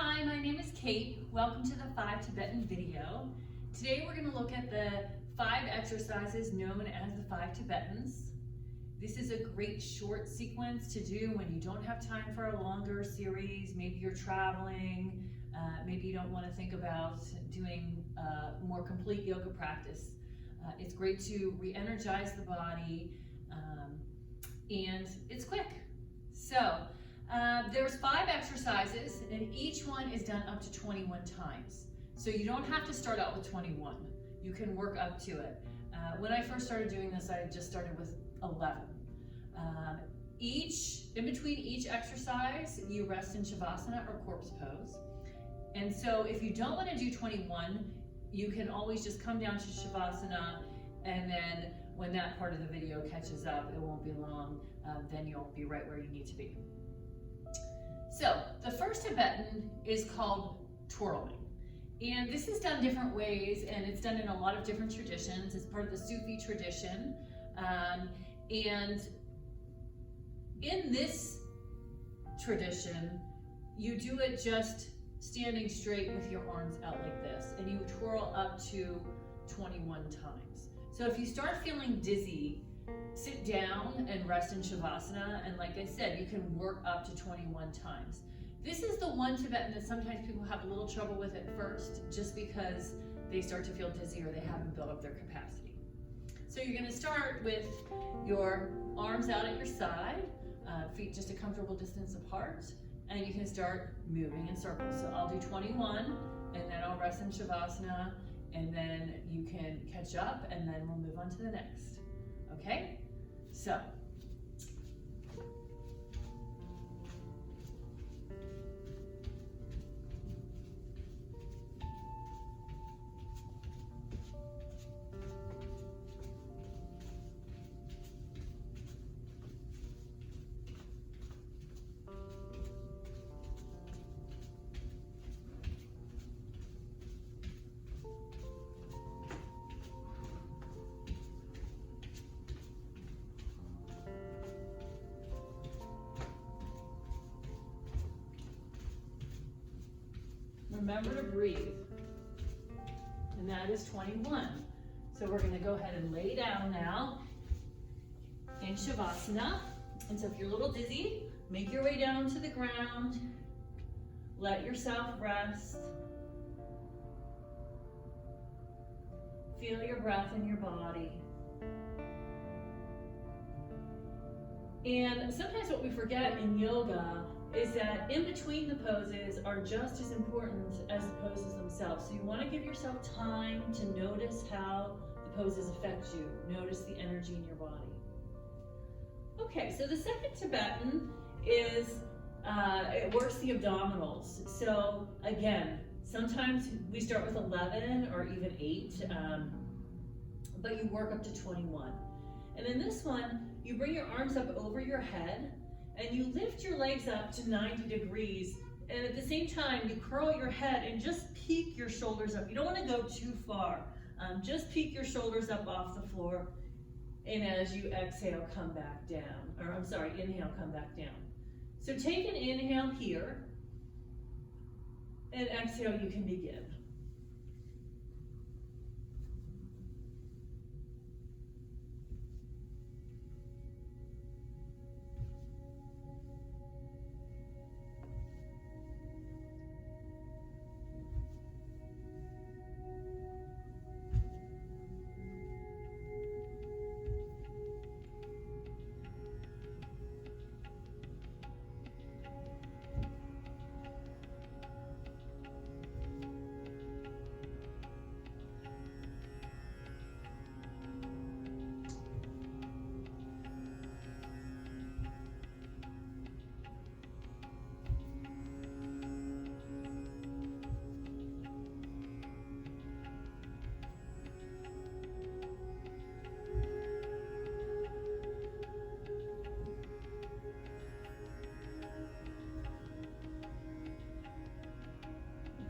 Hi, my name is Kate. Welcome to the 5 Tibetan video. Today we're going to look at the 5 exercises known as the 5 Tibetans. This is a great short sequence to do when you don't have time for a longer series. Maybe you're traveling, maybe you don't want to think about doing more complete yoga practice. It's great to re-energize the body, and it's quick. So there's 5 exercises, and each one is done up to 21 times. So you don't have to start out with 21. You can work up to it. When I first started doing this, I just started with 11. In between each exercise, you rest in Shavasana or corpse pose. And so if you don't want to do 21, you can always just come down to Shavasana, and then when that part of the video catches up, it won't be long, then you'll be right where you need to be. So the first Tibetan is called twirling. And this is done different ways, and it's done in a lot of different traditions. It's part of the Sufi tradition. And in this tradition, you do it just standing straight with your arms out like this, and you twirl up to 21 times. So if you start feeling dizzy, sit down and rest in Shavasana, and like I said, you can work up to 21 times. This is the one Tibetan that sometimes people have a little trouble with at first, just because they start to feel dizzy or they haven't built up their capacity. So you're gonna start with your arms out at your side, feet just a comfortable distance apart, and you can start moving in circles. So I'll do 21, and then I'll rest in Shavasana, and then you can catch up, and then we'll move on to the next. Okay? So, remember to breathe, and that is 21. So we're going to go ahead and lay down now in Shavasana. And so if you're a little dizzy, make your way down to the ground. Let yourself rest. Feel your breath in your body. And sometimes what we forget in yoga is that in between the poses are just as important as the poses themselves. So you want to give yourself time to notice how the poses affect you. Notice the energy in your body. Okay, so the second Tibetan is, it works the abdominals. So again, sometimes we start with 11 or even 8, but you work up to 21. And in this one, you bring your arms up over your head, and you lift your legs up to 90 degrees, and at the same time you curl your head and just peek your shoulders up. You don't want to go too far. Just peek your shoulders up off the floor, and as you exhale, come back down. Or I'm sorry, inhale, come back down. So take an inhale here, and exhale, you can begin.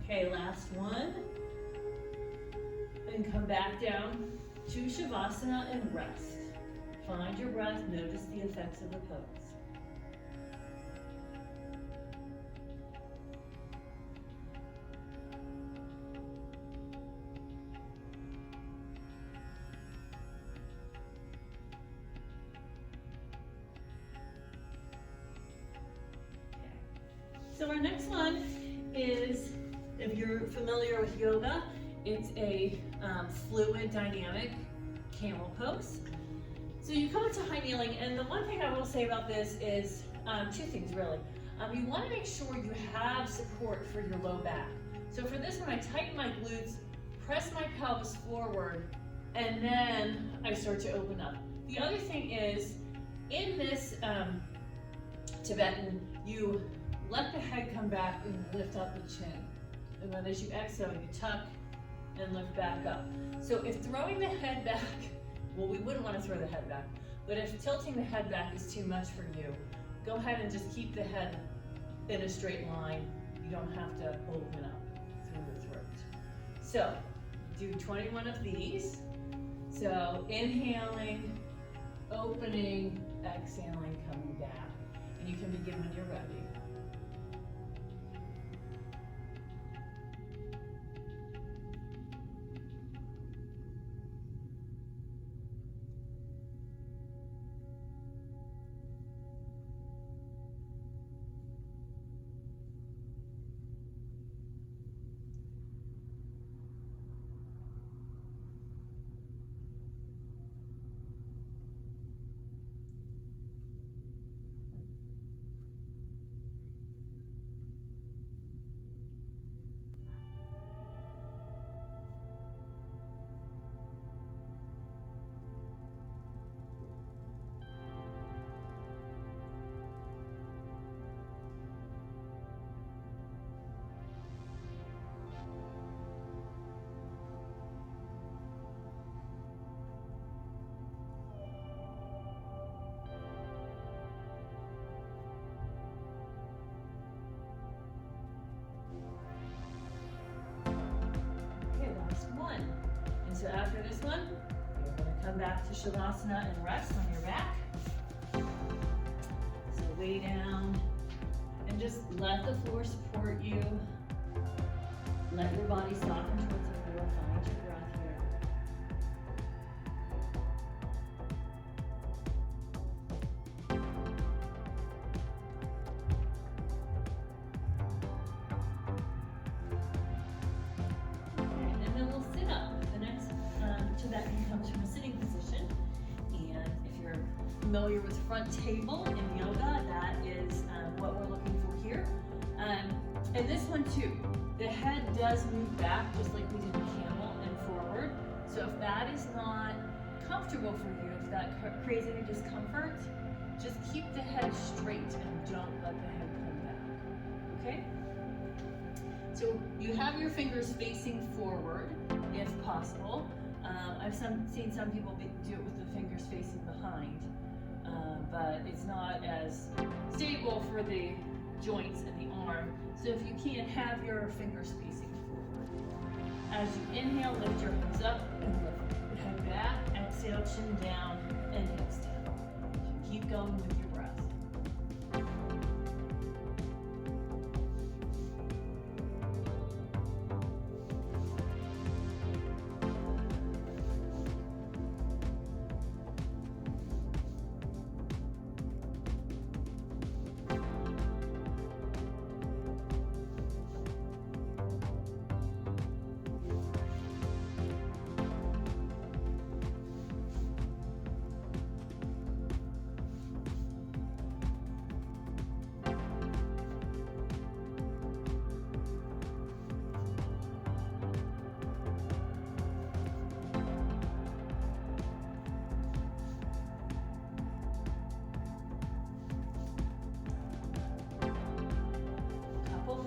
Okay, last one. And come back down to Shavasana and rest. Find your breath, notice the effects of the pose. So our next one is, if you're familiar with yoga, it's a fluid dynamic camel pose. So you come into high kneeling, and the one thing I will say about this is two things really. You want to make sure you have support for your low back. So for this one, I tighten my glutes, press my pelvis forward, and then I start to open up. The other thing is, in this Tibetan, you let the head come back and lift up the chin. And then as you exhale, you tuck and lift back up. So if throwing the head back, well, we wouldn't want to throw the head back, but if tilting the head back is too much for you, go ahead and just keep the head in a straight line. You don't have to open up through the throat. So do 21 of these. So inhaling, opening, exhaling, coming back. And you can begin when you're ready. One. And so after this one, you're going to come back to Shavasana and rest on your back. So lay down and just let the floor support you. Let your body soften towards the floor. Find your breath here. Tibetan comes from a sitting position, and if you're familiar with front table in yoga, that is what we're looking for here. And this one too, the head does move back just like we did in camel and forward. So if that is not comfortable for you, if that creates any discomfort, just keep the head straight and don't let the head come back, okay? So you have your fingers facing forward if possible. I've seen some people do it with the fingers facing behind, but it's not as stable for the joints and the arm. So if you can't, have your fingers facing forward. As you inhale, lift your hands up and lift your head back. Exhale, chin down and hips down. Keep going with your breath.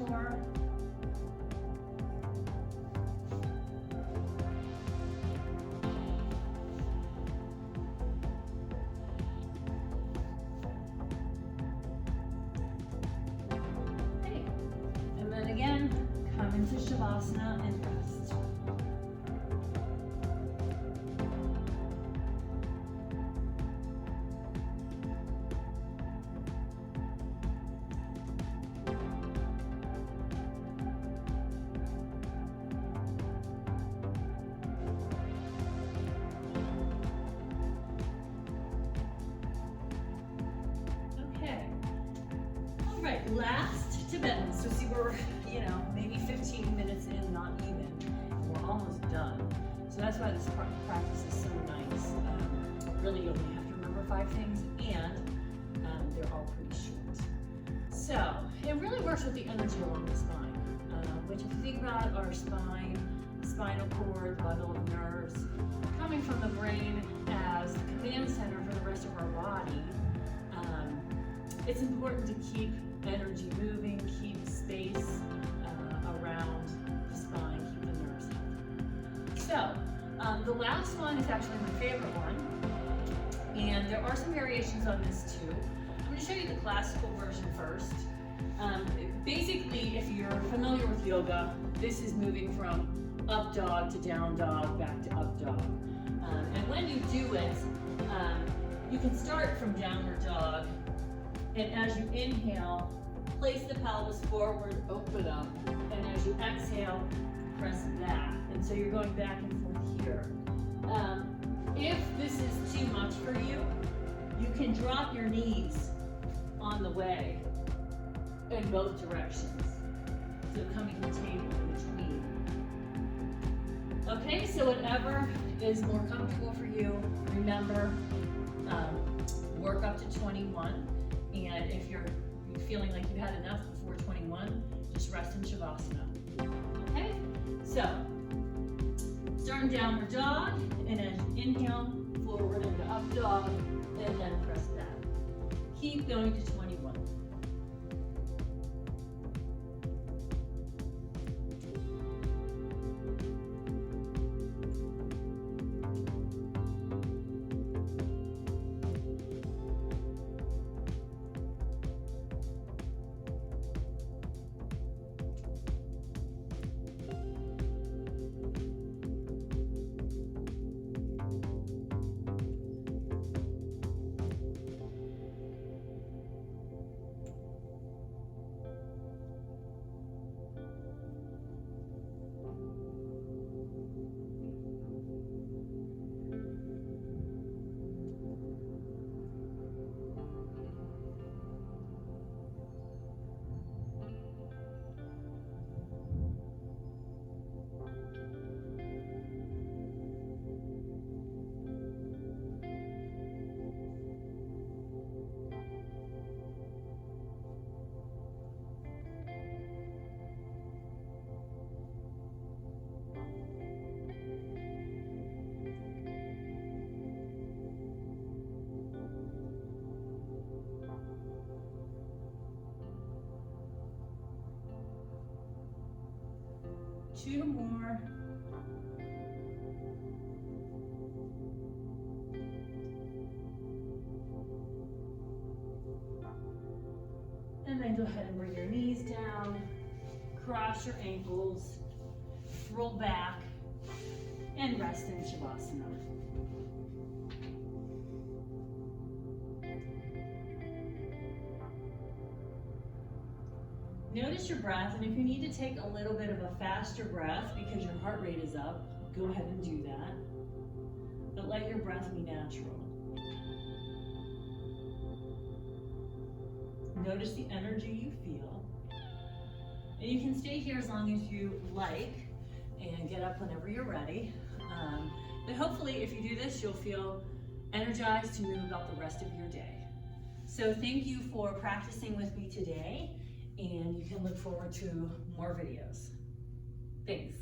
More. Okay. And then again, come into Shavasana and rest. right, last Tibetans. So see, we're, maybe 15 minutes in, not even. We're almost done. So that's why this practice is so nice. Really, you only have to remember 5 things, and they're all pretty short. So it really works with the energy along the spine, which if you think about our spine, spinal cord, bundle of nerves, coming from the brain as the command center for the rest of our body, it's important to keep energy moving, keep space around the spine, keep the nerves healthy. So the last one is actually my favorite one, and there are some variations on this too. I'm going to show you the classical version first. Basically, if you're familiar with yoga, this is moving from up dog to down dog, back to up dog. And when you do it, you can start from downward dog, and as you inhale, place the pelvis forward, open up, and as you exhale, press back. And so you're going back and forth here. If this is too much for you, you can drop your knees on the way in both directions. So coming to the table in between. Okay, so whatever is more comfortable for you, remember, work up to 21. And if you're feeling like you've had enough before 21, just rest in Shavasana. Okay, so starting downward dog, and as you inhale, forward into up dog, and then press back. Keep going to 21. Two more. And then go ahead and bring your knees down, cross your ankles, roll back, and rest in Shavasana. Notice your breath, and if you need to take a little bit of a faster breath because your heart rate is up, go ahead and do that. But let your breath be natural. Notice the energy you feel. And you can stay here as long as you like and get up whenever you're ready. But hopefully if you do this, you'll feel energized to move about the rest of your day. So thank you for practicing with me today, and you can look forward to more videos. Thanks.